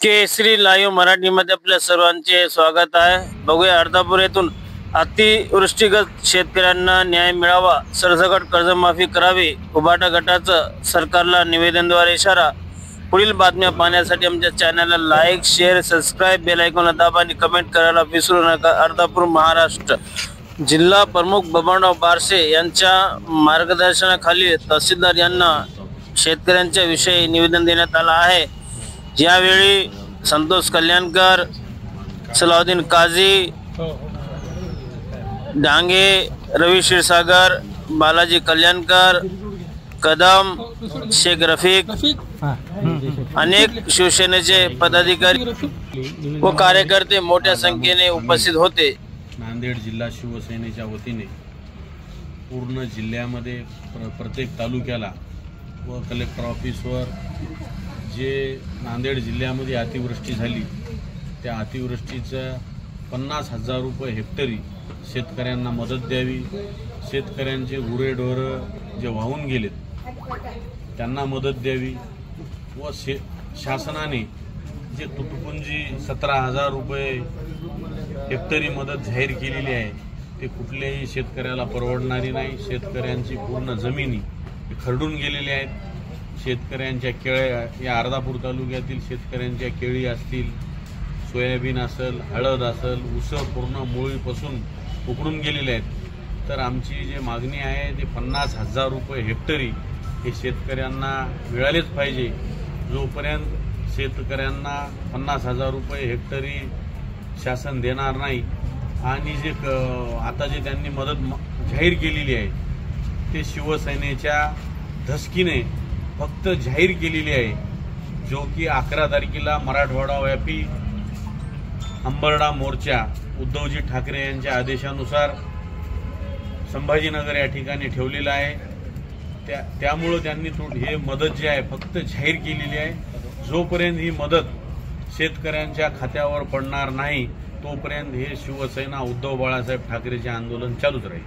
केसरी live मराठीमध्ये आपल्या सर्वांचे स्वागत आहे। बघूया अर्धापूर येथून अतिवृष्टीग्रस्त शेतकऱ्यांना न्याय मिळावा, सरसकट कर्जमाफी करावी, उभाटा गटाचं सरकारला निवेदनद्वारे इशारा। पुढील बातम्या पाहण्यासाठी आमच्या चॅनलला लाईक, शेअर, सबस्क्राइब, बेल आयकॉनला दाबा आणि कमेंट करायला विसरू नका। अर्धापूर महाराष्ट्र जिल्हा प्रमुख बबनराव बारसे यांच्या मार्गदर्शनाखाली तहसीलदार यांना शेतकऱ्यांच्या विषयी निवेदन देण्यात आलं आहे। यावेळी संतोष कल्याणकर, सलाउद्दीन काझी, डांगे, रवी क्षीरसागर, बालाजी कल्याणकर, कदम, शेख रफीक, अनेक शिवसेनेचे पदाधिकारी व कार्यकर्ते मोठ्या संख्येने उपस्थित होते। नांदेड जिल्हा शिवसेनेच्या वतीने पूर्ण जिल्ह्यामध्ये प्रत्येक तालुक्याला व कलेक्टर ऑफिसवर जे नांदेड जिल्ह्यामध्ये अतिवृष्टी झाली त्या अतिवृष्टीचं 50,000 रुपये हेक्टरी शेतकऱ्यांना मदत द्यावी। शेतकऱ्यांचे गुरेढोरं जे वाहून गेलेत त्यांना मदत द्यावी व शासनाने जे तुटपुंजी 17,000 रुपये हेक्टरी मदत जाहीर केलेली आहे ते कुठल्याही शेतकऱ्याला परवडणारी नाही। शेतकऱ्यांची पूर्ण जमिनी खरडून गेलेली आहेत। शेतकऱ्यांच्या केळ्या या अर्धापूर तालुक्यातील शेतकऱ्यांच्या केळी असतील, सोयाबीन असेल, हळद असेल, ऊस पूर्ण मुळीपासून उकडून गेलेले आहेत। तर आमची जी मागणी आहे ते 50,000 रुपये हेक्टरी हे शेतकऱ्यांना मिळालेच पाहिजे। जोपर्यंत शेतकऱ्यांना 50,000 रुपये हेक्टरी शासन देणार नाही आणि जे आता जे त्यांनी मदत जाहीर केलेली आहे ते शिवसेनेच्या धसकीने फक्त जाहीर केलेली आहे, जो की 11 तारखेला मराठवाडा व्यापी अंबरडा मोर्चा उद्धवजी ठाकरे यांच्या आदेशानुसार संभाजीनगर या ठिकाणी ठेवलेला आहे। त्यामुळे त्यांनी हे मदत जी आहे फक्त जाहीर केलेली आहे। जोपर्यंत ही मदत शेतकऱ्यांच्या खात्यावर पडणार नाही तोपर्यंत हे शिवसेना उद्धव बाळासाहेब ठाकरेचे आंदोलन चालूच राहील।